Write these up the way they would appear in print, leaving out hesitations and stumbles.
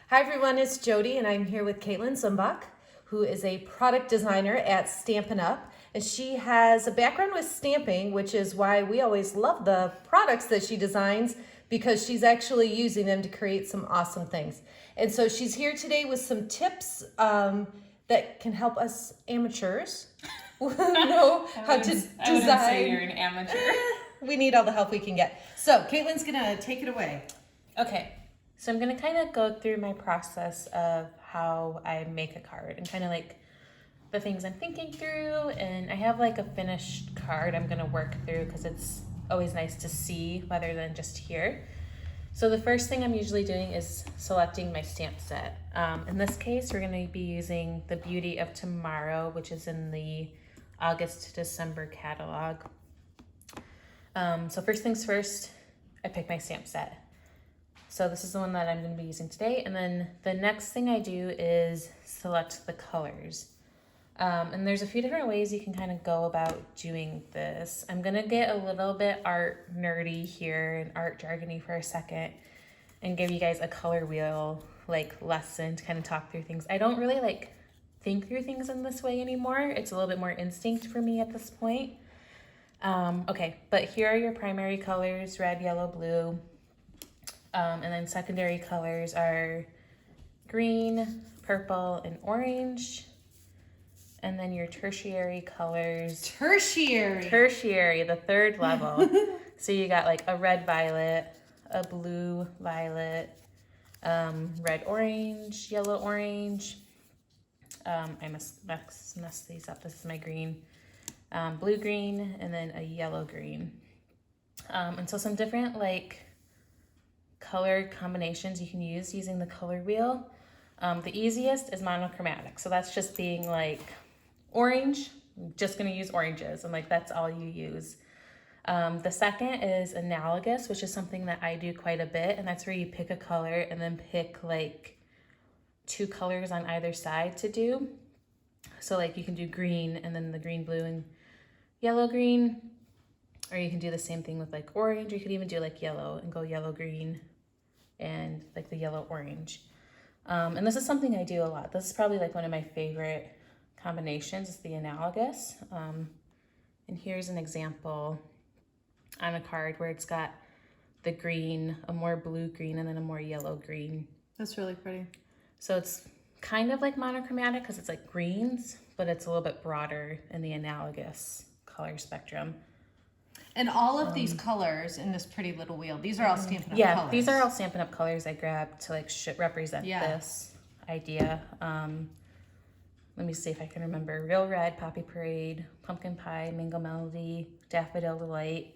Hi everyone, it's Jodi and I'm here with Kaitlyn Zumbach, who is a product designer at Stampin Up. And she has a background with stamping, which is why we always love the products that she designs because she's actually using them to create some awesome things. And so she's here today with some tips that can help us amateurs know how to design. I wouldn't say you're an amateur. We need all the help we can get. So Kaitlyn's gonna take it away. Okay, so I'm gonna kind of go through my process of how I make a card and kind of like the things I'm thinking through. And I have like a finished card I'm gonna work through because it's always nice to see rather than just hear. So the first thing I'm usually doing is selecting my stamp set. In this case, we're gonna be using the Beauty of Tomorrow, which is in the August to December catalog. So first things first, I pick my stamp set. So this is the one that I'm going to be using today. And then the next thing I do is select the colors. And there's a few different ways you can kind of go about doing this. I'm going to get a little bit art nerdy here and art jargony for a second and give you guys a color wheel like lesson to kind of talk through things. I don't really like think through things in this way anymore. It's a little bit more instinct for me at this point. Okay, but here are your primary colors, red, yellow, blue. And then secondary colors are green, purple, and orange. And then your tertiary colors. Tertiary, the third level. So you got like a red violet, a blue violet, red orange, yellow orange. I must mess these up. This is my green. Blue green, and then a yellow green. And so some different like color combinations you can use using the color wheel. The easiest is monochromatic. So that's just being like orange, I'm just gonna use oranges, and like that's all you use. The second is analogous, which is something that I do quite a bit, and that's where you pick a color and then pick like two colors on either side to do. So like you can do green and then the green, blue, and yellow, green, or you can do the same thing with like orange. You could even do like yellow and go yellow, green, and like the yellow, orange. And this is something I do a lot. This is probably like one of my favorite combinations, is the analogous. And here's an example on a card where it's got the green, a more blue green, and then a more yellow green. That's really pretty. So it's kind of like monochromatic because it's like greens, but it's a little bit broader in the analogous color spectrum. And all of these colors in this pretty little wheel, these are all Stampin' Up colors. Yeah, these are all Stampin' Up colors I grabbed to like represent this idea. Let me see if I can remember. Real Red, Poppy Parade, Pumpkin Pie, Mango Melody, Daffodil Delight,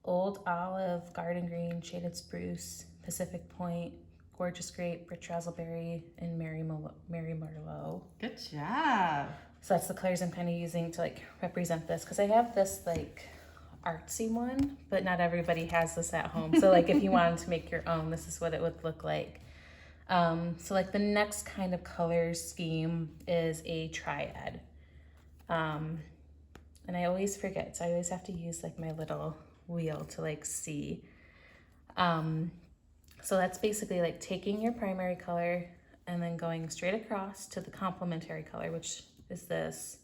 Old Olive, Garden Green, Shaded Spruce, Pacific Point, Gorgeous Grape, Rich Razzleberry, and Mary Merlot. Good job. So that's the colors I'm kind of using to like represent this, because I have this like artsy one, but not everybody has this at home. So like if you wanted to make your own, this is what it would look like. So like the next kind of color scheme is a triad. And I always forget, so I always have to use like my little wheel to like see. So that's basically like taking your primary color and then going straight across to the complementary color, which is this,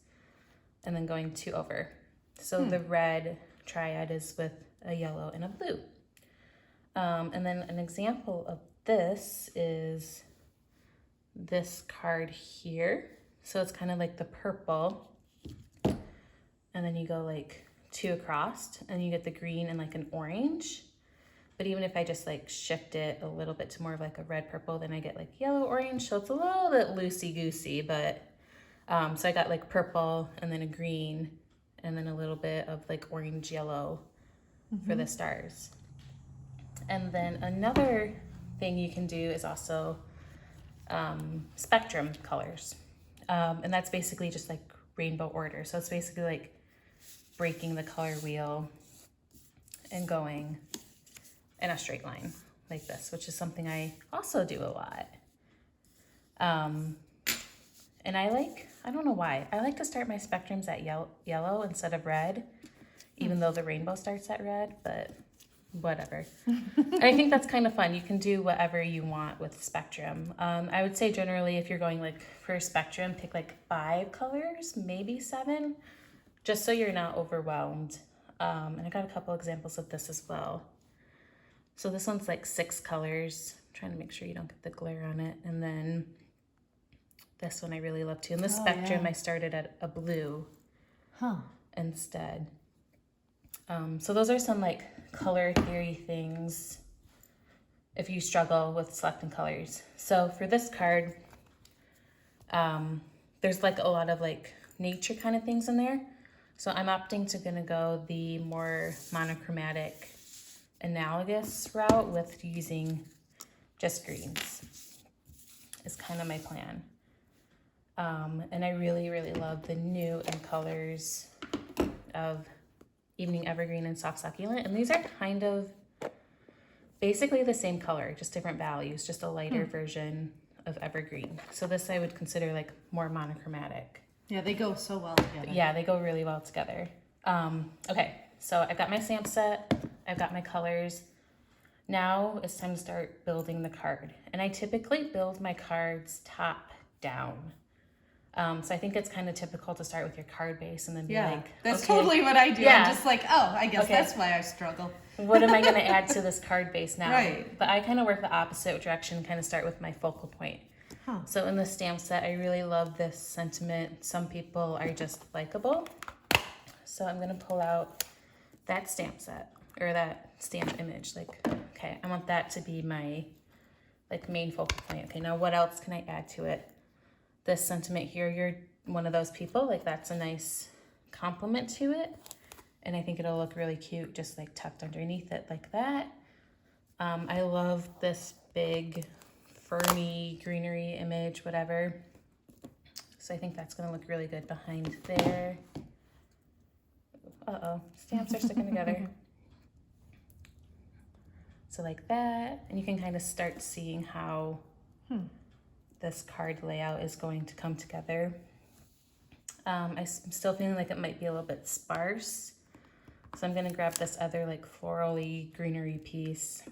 and then going two over. So the red triad is with a yellow and a blue. And then an example of this is this card here. So it's kind of like the purple, and then you go like two across and you get the green and like an orange. But even if I just like shift it a little bit to more of like a red purple, then I get like yellow orange. So it's a little bit loosey-goosey, but so I got like purple and then a green and then a little bit of like orange yellow for the stars. And then another thing you can do is also spectrum colors. And that's basically just like rainbow order. So it's basically like breaking the color wheel and going in a straight line like this, which is something I also do a lot. And I don't know why, I like to start my spectrums at yellow instead of red, even though the rainbow starts at red, but whatever. I think that's kind of fun. You can do whatever you want with spectrum. I would say generally if you're going like for a spectrum, pick like 5 colors, maybe 7, just so you're not overwhelmed. And I got a couple examples of this as well. So this one's like 6 colors. I'm trying to make sure you don't get the glare on it. And then this one I really love too. In the spectrum, I started at a blue instead. So those are some like color theory things if you struggle with selecting colors. So for this card, there's like a lot of like nature kind of things in there. So I'm opting to gonna go the more monochromatic analogous route with using just greens is kind of my plan. And I really, really love the new in colors of Evening Evergreen and Soft Succulent. And these are kind of basically the same color, just different values, just a lighter version of Evergreen. So this I would consider like more monochromatic. Yeah, they go so well together. Yeah, they go really well together. Okay, so I've got my stamp set, I've got my colors. Now it's time to start building the card. And I typically build my cards top down. So I think it's kind of typical to start with your card base and then be like, that's okay, totally what I do. Yeah. I'm just like, oh, I guess that's why I struggle. what am I going to add to this card base now? Right. But I kind of work the opposite direction, kind of start with my focal point. So in the stamp set, I really love this sentiment. Some people are just likable. So I'm going to pull out that stamp set or that stamp image. Like, okay, I want that to be my like main focal point. Okay, now what else can I add to it? This sentiment here, you're one of those people, like that's a nice compliment to it. And I think it'll look really cute, just like tucked underneath it like that. I love this big ferny greenery image, whatever. So I think that's gonna look really good behind there. Uh-oh, stamps are sticking together. So like that, and you can kind of start seeing how this card layout is going to come together. I'm still feeling like it might be a little bit sparse. So I'm gonna grab this other like florally greenery piece.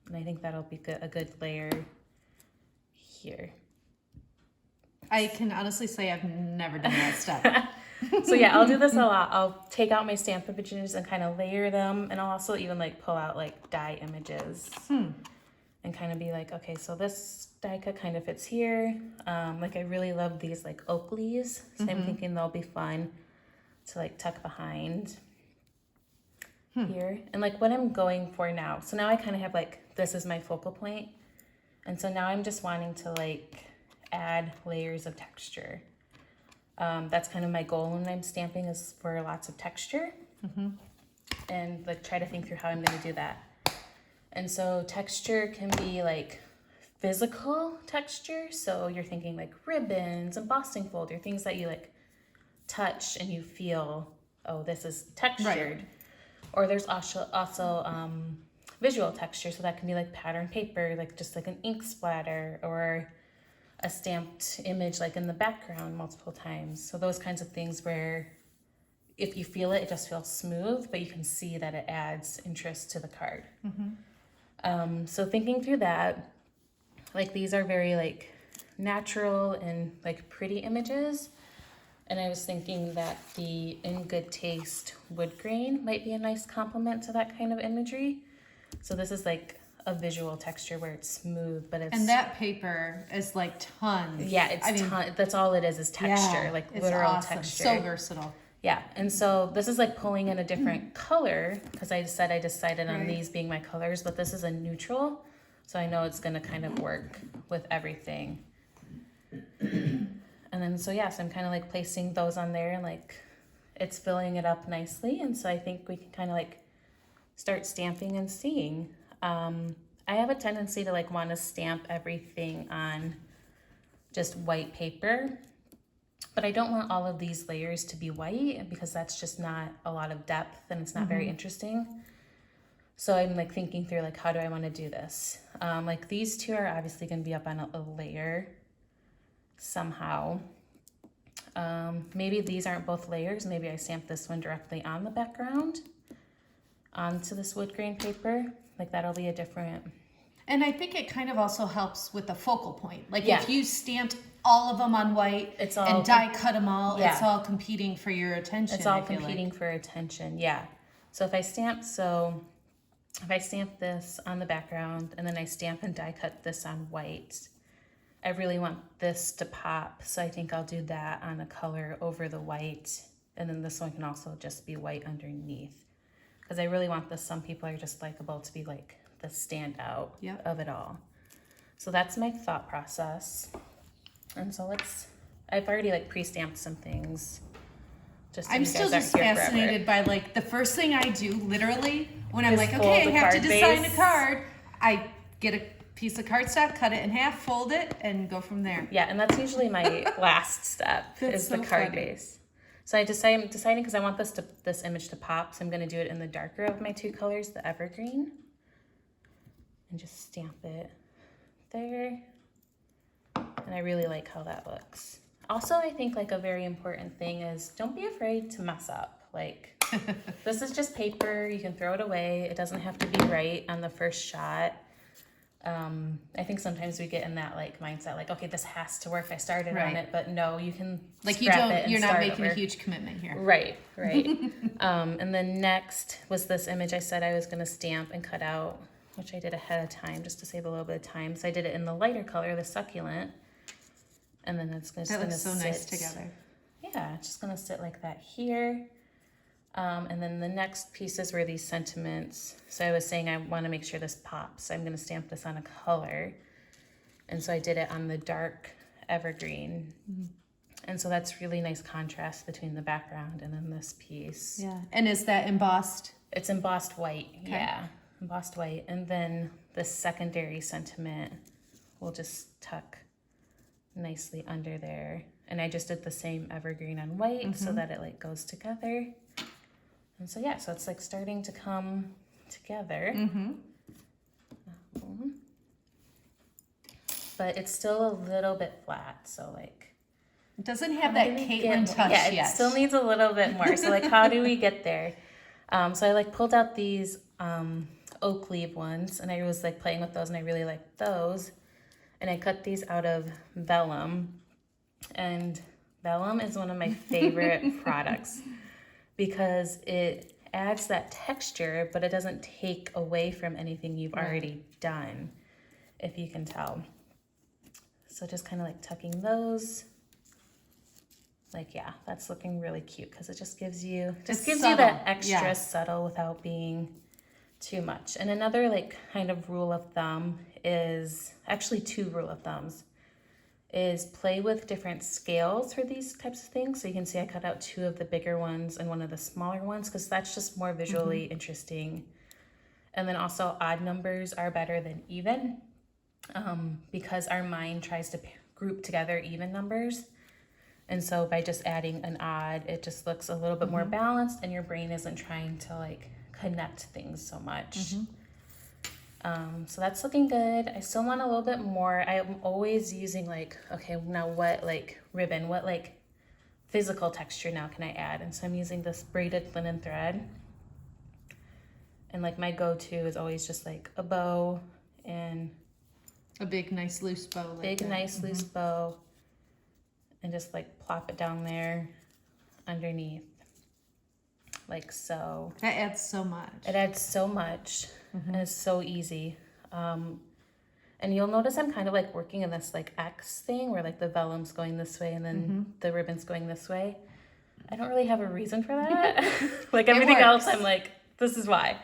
And I think that'll be a good layer here. I can honestly say I've never done that step. So yeah, I'll do this a lot. I'll take out my stamp images and kind of layer them. And I'll also even like pull out like die images and kind of be like, okay, so this die cut kind of fits here. Like I really love these like oak leaves. So I'm thinking they'll be fun to like tuck behind here. And like what I'm going for now. So now I kind of have like, this is my focal point. And so now I'm just wanting to like add layers of texture. That's kind of my goal when I'm stamping, is for lots of texture. And like try to think through how I'm going to do that. And so texture can be like physical texture. So you're thinking like ribbons, embossing folder, things that you like touch and you feel, oh, this is textured. Right. Or there's also visual texture. So that can be like pattern paper, like just like an ink splatter, or a stamped image like in the background multiple times. So those kinds of things where if you feel it, it just feels smooth, but you can see that it adds interest to the card. So thinking through that, like these are very like natural and like pretty images. And I was thinking that the In Good Taste wood grain might be a nice complement to that kind of imagery. So this is like a visual texture where it's smooth, but it's... And that paper is like tons. Yeah, it's that's all it is texture, Yeah, like it's literal awesome. texture. So versatile. Yeah, and so this is like pulling in a different color, because I decided on these being my colors, but this is a neutral, so I know it's gonna kind of work with everything. And then, so yeah, so I'm kind of like placing those on there and like it's filling it up nicely. And so I think we can kind of like start stamping and seeing. I have a tendency to like want to stamp everything on just white paper, but I don't want all of these layers to be white because that's just not a lot of depth and it's not very interesting. So I'm like thinking through like, how do I want to do this? Like these two are obviously going to be up on a layer somehow. Maybe these aren't both layers. Maybe I stamp this one directly on the background. onto this wood grain paper. Like that'll be a different. And I think it kind of also helps with the focal point. Like Yeah. if you stamped all of them on white It's all and die cut them all, Yeah. it's all competing for your attention. It's all I feel competing like. for attention, yeah. So if I stamp this on the background and then I stamp and die cut this on white, I really want this to pop. So I think I'll do that on a color over the white. And then this one can also just be white underneath. Because I really want this, some people are just likeable to be like the standout of it all. So that's my thought process. And so I've already like pre-stamped some things. Just so I'm you still guys just aren't here fascinated by like the first thing I do literally when I'm Is like, fold okay, I the have to card design base. a card. I get a piece of cardstock, cut it in half, fold it, and go from there. Yeah, and that's usually my last step That's is the so card funny. base. So I'm deciding because I want this image to pop, so I'm going to do it in the darker of my two colors, the evergreen, and just stamp it there. And I really like how that looks. Also, I think like a very important thing is don't be afraid to mess up. Like this is just paper, you can throw it away. It doesn't have to be right on the first shot. I think sometimes we get in that like mindset, like, okay, this has to work. I started on it, but no, you can Like scrap it and you're not start making over. a huge commitment here. Right. And then next was this image I said I was going to stamp and cut out, which I did ahead of time just to save a little bit of time. So I did it in the lighter color, the succulent, and then it's just That going to looks so sit. nice together. Yeah, it's just going to sit like that here. And then the next pieces were these sentiments. So I was saying I want to make sure this pops. So I'm going to stamp this on a color. And so I did it on the dark evergreen. And so that's really nice contrast between the background and then this piece. Yeah. And is that embossed? It's embossed white. Okay. Yeah, embossed white. And then the secondary sentiment will just tuck nicely under there. And I just did the same evergreen on white so that it like goes together. And so yeah, so it's like starting to come together. But it's still a little bit flat, so like It doesn't have that Kaitlyn touch yeah, yet. it still needs a little bit more. So like how do we get there? So I like pulled out these oak leaf ones and I was like playing with those and I really liked those. And I cut these out of vellum. And vellum is one of my favorite products because it adds that texture, but it doesn't take away from anything you've already done, if you can tell. So just kind of like tucking those. Like, yeah, that's looking really cute because it just gives you subtle. that extra Yeah. subtle without being too much. And another like kind of rule of thumb is actually two rule of thumbs is play with different scales for these types of things. So you can see I cut out two of the bigger ones and one of the smaller ones because that's just more visually interesting. And then also odd numbers are better than even because our mind tries to group together even numbers. And so by just adding an odd, it just looks a little bit more balanced and your brain isn't trying to like connect things so much. So that's looking good. I still want a little bit more. I'm always using like, okay, now what like ribbon, what like physical texture now can I add? And so I'm using this braided linen thread. And like my go-to is always just like a bow and A big, nice, loose bow. Like big, that. nice, loose bow. And just like plop it down there underneath. Like so. That adds so much. It adds so much and it's so easy. And you'll notice I'm kind of like working in this like X thing where like the vellum's going this way and then the ribbon's going this way. I don't really have a reason for that. Like everything else, I'm like, this is why.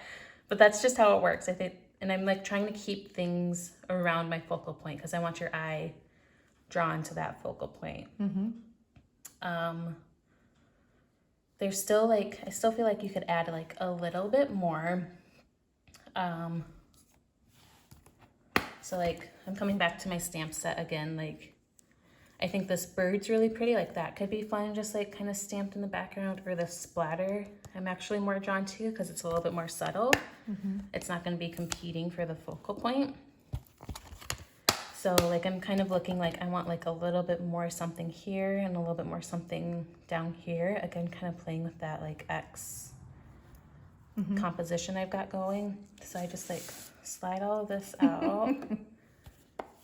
But that's just how it works, I think. And I'm like trying to keep things around my focal point because I want your eye drawn to that focal point. There's still like, I still feel like you could add like a little bit more. So like, I'm coming back to my stamp set again. Like, I think this bird's really pretty. Like that could be fun, just like kind of stamped in the background, or the splatter. I'm actually more drawn to because it's a little bit more subtle. It's not going to be competing for the focal point. So like I'm kind of looking like I want like a little bit more something here and a little bit more something down here. Again, kind of playing with that like X composition I've got going. So I just like slide all of this out.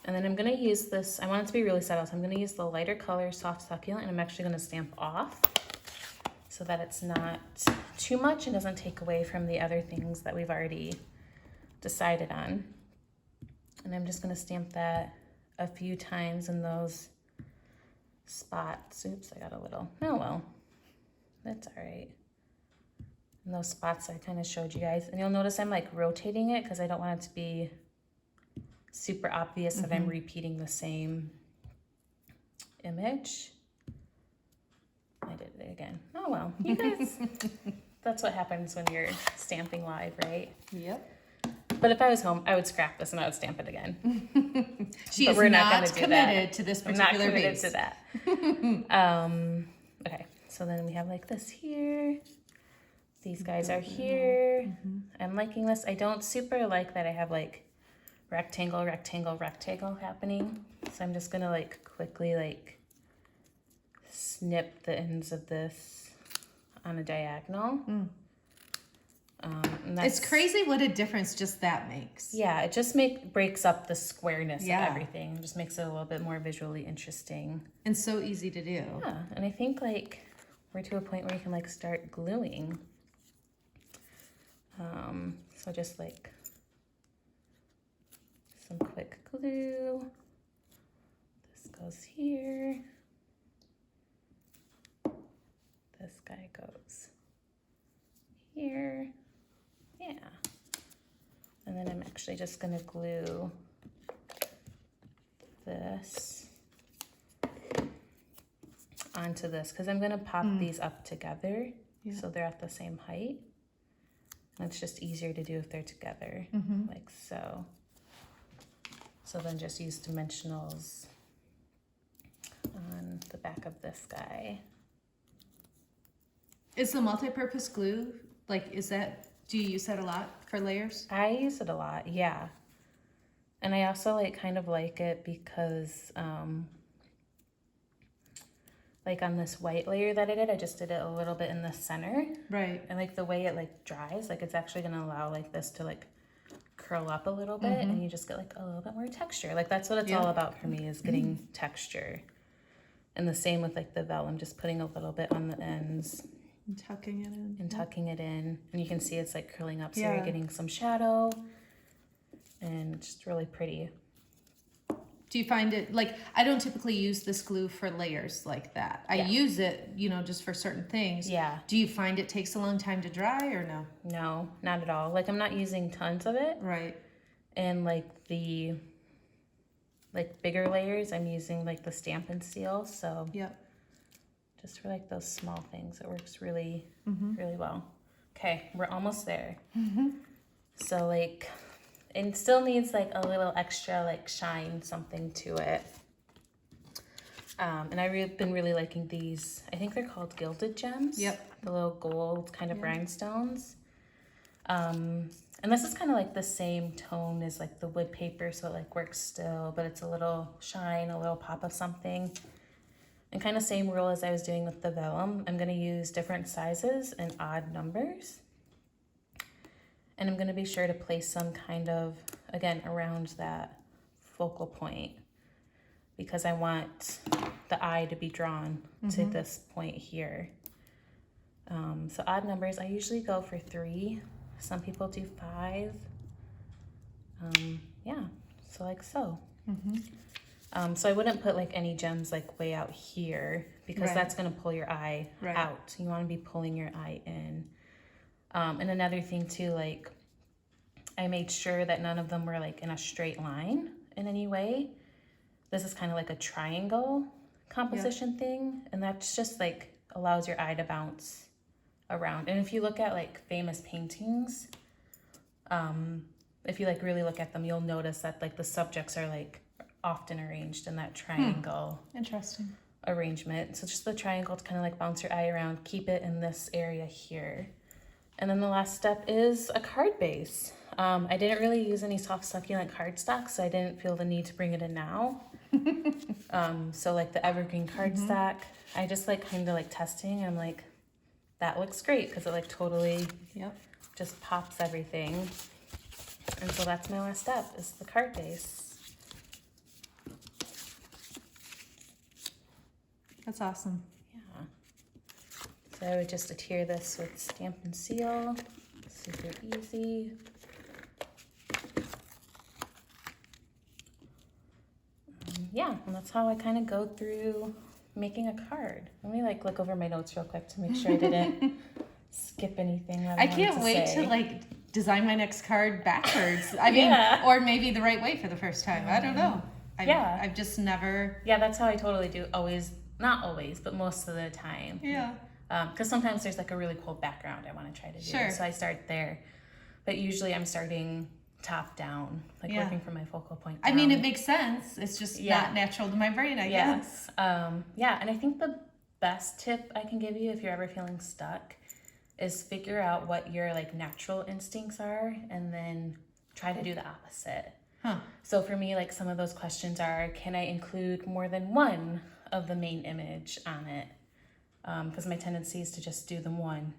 And then I'm gonna use this, I want it to be really subtle, so I'm gonna use the lighter color Soft Succulent, and I'm actually gonna stamp off so that it's not too much and doesn't take away from the other things that we've already decided on. And I'm just gonna stamp that a few times in those spots. Oops, I got a little, oh well, that's all right. In those spots I kind of showed you guys. And you'll notice I'm like rotating it because I don't want it to be super obvious that I'm repeating the same image. I did it again. Oh well, you guys, that's what happens when you're stamping live, right? Yep. But if I was home, I would scrap this and I would stamp it again. She But is we're not gonna do committed that. to this I'm not particular committed piece. to that. Okay, so then we have like this here. These guys are here. I'm liking this. I don't super like that I have like rectangle, rectangle, rectangle happening. So I'm just gonna like quickly like snip the ends of this on a diagonal. And It's crazy what a difference just that makes. Yeah, it just breaks up the squareness Yeah. of everything. It just makes it a little bit more visually interesting. And so easy to do. Yeah, and I think like we're to a point where you can like start gluing. So just like some quick glue. This goes here. This guy goes here. Yeah. And then I'm actually just gonna glue this onto this because I'm gonna pop these up together so they're at the same height. And it's just easier to do if they're together, like so. So then just use dimensionals on the back of this guy. Is the multi-purpose glue, like, do you use that a lot for layers? I use it a lot, yeah. And I also like kind of like it because like on this white layer that I did, I just did it a little bit in the center. Right. And like the way it like dries, like it's actually gonna allow like this to like curl up a little bit and you just get like a little bit more texture. Like that's what it's all about for me, is getting texture. And the same with like the vellum, just putting a little bit on the ends. And tucking it in. And tucking it in. And you can see it's like curling up, so Yeah. you're getting some shadow. And just really pretty. Do you find it, like, I don't typically use this glue for layers like that. I use it, just for certain things. Yeah. Do you find it takes a long time to dry or no? No, not at all. Like I'm not using tons of it. Right. And like the bigger layers, I'm using like the Stampin' Seal. So Yep. just for like those small things, it works really, really well. Okay, we're almost there. So like, it still needs like a little extra like shine, something to it. And I've been really liking these. I think they're called gilded gems. Yep. The little gold kind of rhinestones. And this is kind of like the same tone as like the wood paper, so it like works still, but it's a little shine, a little pop of something. And kind of same rule as I was doing with the vellum. I'm gonna use different sizes and odd numbers. And I'm gonna be sure to place some kind of, again, around that focal point, because I want the eye to be drawn to this point here. So odd numbers, I usually go for 3. Some people do 5. Yeah, so like so. So I wouldn't put like any gems like way out here, because that's gonna pull your eye out. You wanna be pulling your eye in. And another thing too, like I made sure that none of them were like in a straight line in any way. This is kind of like a triangle composition thing, and that's just like allows your eye to bounce around. And if you look at like famous paintings, if you like really look at them, you'll notice that like the subjects are like often arranged in that triangle Interesting. arrangement. So just the triangle to kind of like bounce your eye around, keep it in this area here. And then the last step is a card base. I didn't really use any soft succulent cardstock, so I didn't feel the need to bring it in now. So like the evergreen cardstock, I just like kind of like testing, and I'm like, that looks great, because it like totally just pops everything. And so that's my last step, is the card base. That's awesome. Yeah. So I would just adhere this with Stamp and Seal. Super easy. Yeah, and that's how I kind of go through making a card. Let me like look over my notes real quick to make sure I didn't skip anything that I I can't wait say. to like design my next card backwards. I mean, or maybe the right way for the first time. I don't know. I've just never. Yeah, that's how I totally do. Always, not always, but most of the time. Yeah. Because sometimes there's like a really cool background I want to try to do. Sure. So I start there. But usually I'm starting top down, like working from my focal point down. I mean, it makes sense. It's just not natural to my brain, I guess. Yeah, and I think the best tip I can give you if you're ever feeling stuck is figure out what your like natural instincts are and then try to do the opposite. So for me, like some of those questions are, can I include more than one of the main image on it? Because my tendency is to just do them one.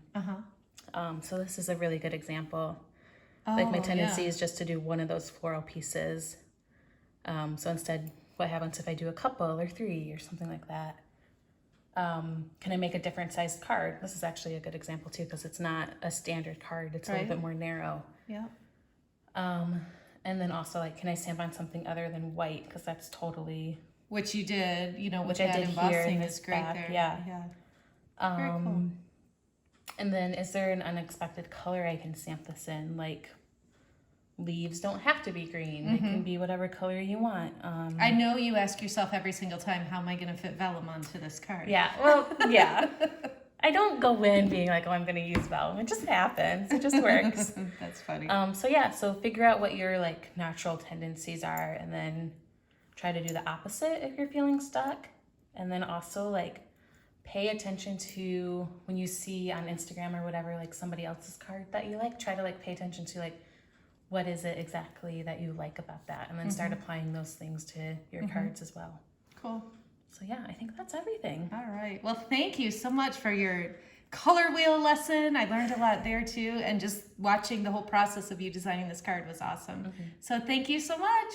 So this is a really good example. Like my tendency is just to do one of those floral pieces. So instead, what happens if I do a couple or 3 or something like that? Can I make a different sized card? This is actually a good example too, because it's not a standard card. It's a little bit more narrow. Yeah. And then also like, can I stamp on something other than white? Because that's totally... Which you did, you know, with which I that did embossing here in is this great back, there. yeah. Very cool. And then is there an unexpected color I can stamp this in? Like leaves don't have to be green. It can be whatever color you want. I know you ask yourself every single time, how am I going to fit vellum onto this card? Yeah, well, yeah. I don't go in being like, oh, I'm going to use vellum. It just happens. It just works. That's funny. So figure out what your like natural tendencies are and then try to do the opposite if you're feeling stuck. And then also like pay attention to when you see on Instagram or whatever, like somebody else's card that you like, try to like pay attention to like, what is it exactly that you like about that? And then start applying those things to your cards as well. Cool. So yeah, I think that's everything. All right. Well, thank you so much for your color wheel lesson. I learned a lot there too. And just watching the whole process of you designing this card was awesome. So thank you so much.